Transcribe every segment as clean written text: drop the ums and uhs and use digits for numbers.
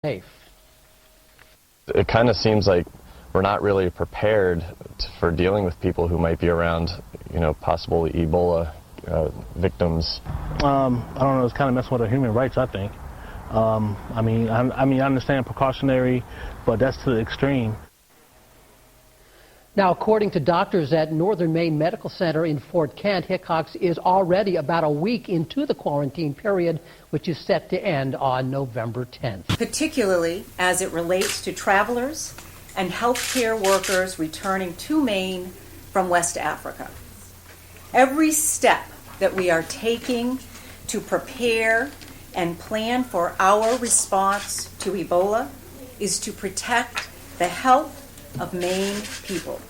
safe. It kind of seems like we're not really prepared for dealing with people who might be around, possible Ebola victims. I don't know, it's kind of messing with our human rights, I think. I understand precautionary, but that's to the extreme. Now, according to doctors at Northern Maine Medical Center in Fort Kent, Hickox is already about a week into the quarantine period, which is set to end on November 10th. Particularly as it relates to travelers and healthcare workers returning to Maine from West Africa. Every step that we are taking to prepare and plan for our response to Ebola is to protect the health of Maine people.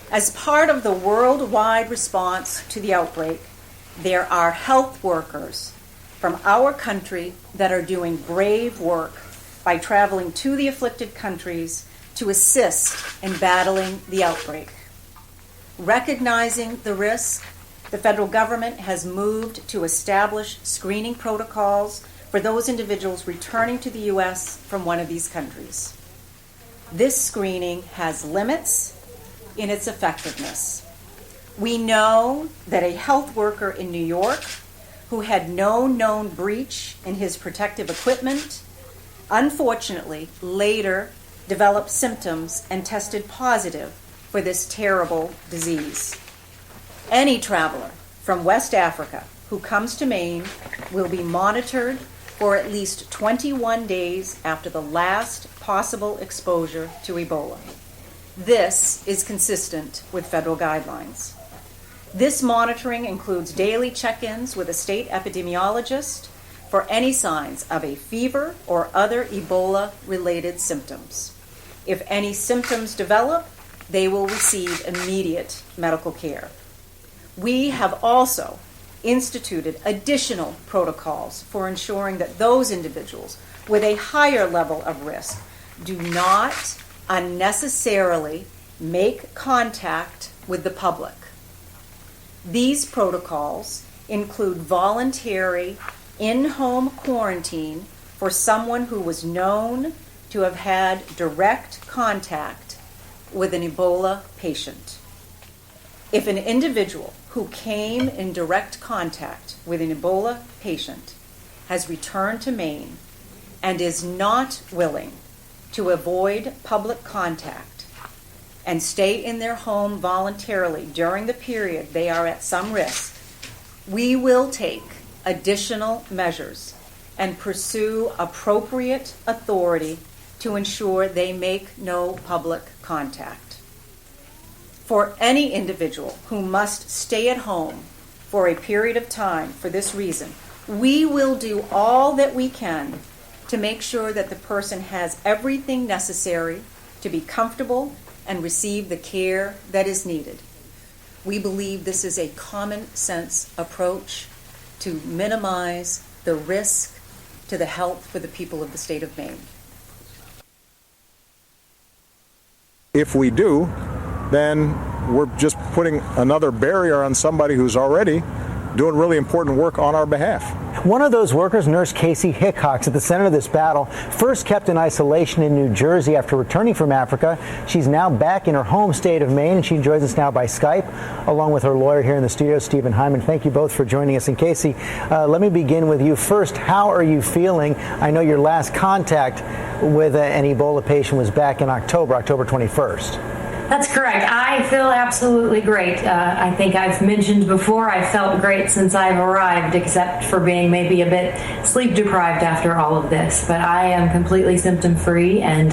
As part of the worldwide response to the outbreak, there are health workers from our country that are doing brave work by traveling to the afflicted countries to assist in battling the outbreak. Recognizing the risk, the federal government has moved to establish screening protocols for those individuals returning to the U.S. from one of these countries. This screening has limits in its effectiveness. We know that a health worker in New York who had no known breach in his protective equipment, unfortunately, later developed symptoms and tested positive for this terrible disease. Any traveler from West Africa who comes to Maine will be monitored for at least 21 days after the last possible exposure to Ebola. This is consistent with federal guidelines. This monitoring includes daily check-ins with a state epidemiologist for any signs of a fever or other Ebola-related symptoms. If any symptoms develop, they will receive immediate medical care. We have also instituted additional protocols for ensuring that those individuals with a higher level of risk do not unnecessarily make contact with the public. These protocols include voluntary in-home quarantine for someone who was known to have had direct contact with an Ebola patient. If an individual who came in direct contact with an Ebola patient has returned to Maine and is not willing to avoid public contact and stay in their home voluntarily during the period they are at some risk, we will take additional measures and pursue appropriate authority to ensure they make no public contact. For any individual who must stay at home for a period of time for this reason, we will do all that we can to make sure that the person has everything necessary to be comfortable and receive the care that is needed. We believe this is a common sense approach to minimize the risk to the health for the people of the state of Maine. If we do, then we're just putting another barrier on somebody who's already doing really important work on our behalf. One of those workers, Nurse Kaci Hickox, at the center of this battle, first kept in isolation in New Jersey after returning from Africa. She's now back in her home state of Maine, and she joins us now by Skype, along with her lawyer here in the studio, Steven Hyman. Thank you both for joining us. And Kaci, let me begin with you first. How are you feeling? I know your last contact with an Ebola patient was back in October 21st. That's correct. I feel absolutely great. I think I've mentioned before I felt great since I've arrived, except for being maybe a bit sleep deprived after all of this. But I am completely symptom free and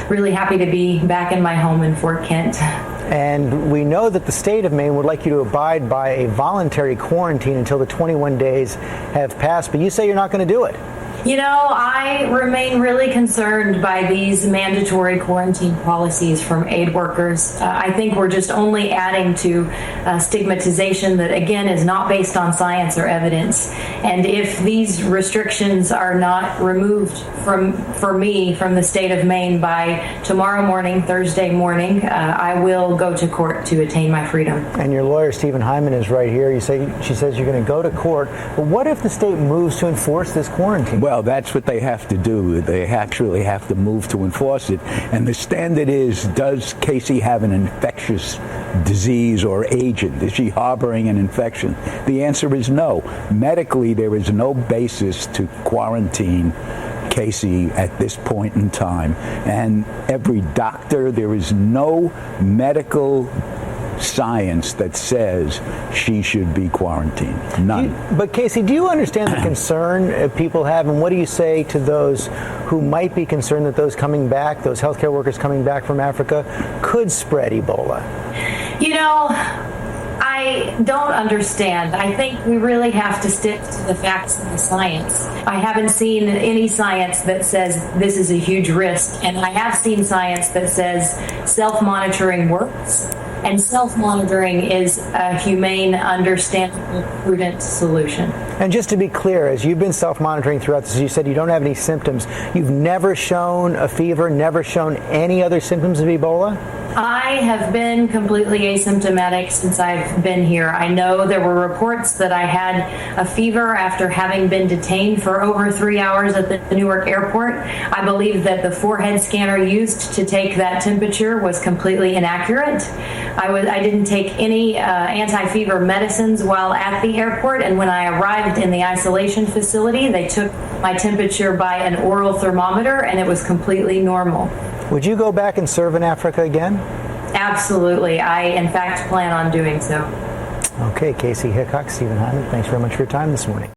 really happy to be back in my home in Fort Kent. And we know that the state of Maine would like you to abide by a voluntary quarantine until the 21 days have passed, but you say you're not going to do it. You know, I remain really concerned by these mandatory quarantine policies from aid workers. I think we're just only adding to stigmatization that, again, is not based on science or evidence. And if these restrictions are not removed for me from the state of Maine by tomorrow morning, Thursday morning, I will go to court to attain my freedom. And your lawyer, Steven Hyman, is right here. She says you're going to go to court. But what if the state moves to enforce this quarantine? Well, Well, that's what they have to do. They actually have to move to enforce it. And the standard is, does Kaci have an infectious disease or agent? Is she harboring an infection? The answer is no. Medically, there is no basis to quarantine Kaci at this point in time. And every doctor, there is no medical science that says she should be quarantined. None. But Kaci, do you understand the concern people have, and what do you say to those who might be concerned that those coming back, those healthcare workers coming back from Africa, could spread Ebola? You know, I don't understand. I think we really have to stick to the facts and the science. I haven't seen any science that says this is a huge risk, and I have seen science that says self-monitoring works. And self-monitoring is a humane, understandable, prudent solution. And just to be clear, as you've been self-monitoring throughout this, you said you don't have any symptoms. You've never shown a fever, never shown any other symptoms of Ebola? I have been completely asymptomatic since I've been here. I know there were reports that I had a fever after having been detained for over 3 hours at the Newark airport. I believe that the forehead scanner used to take that temperature was completely inaccurate. I didn't take any anti-fever medicines while at the airport, and when I arrived in the isolation facility, they took my temperature by an oral thermometer, and it was completely normal. Would you go back and serve in Africa again? Absolutely. I, in fact, plan on doing so. Okay, Kaci Hickox, Steven Hyman, thanks very much for your time this morning.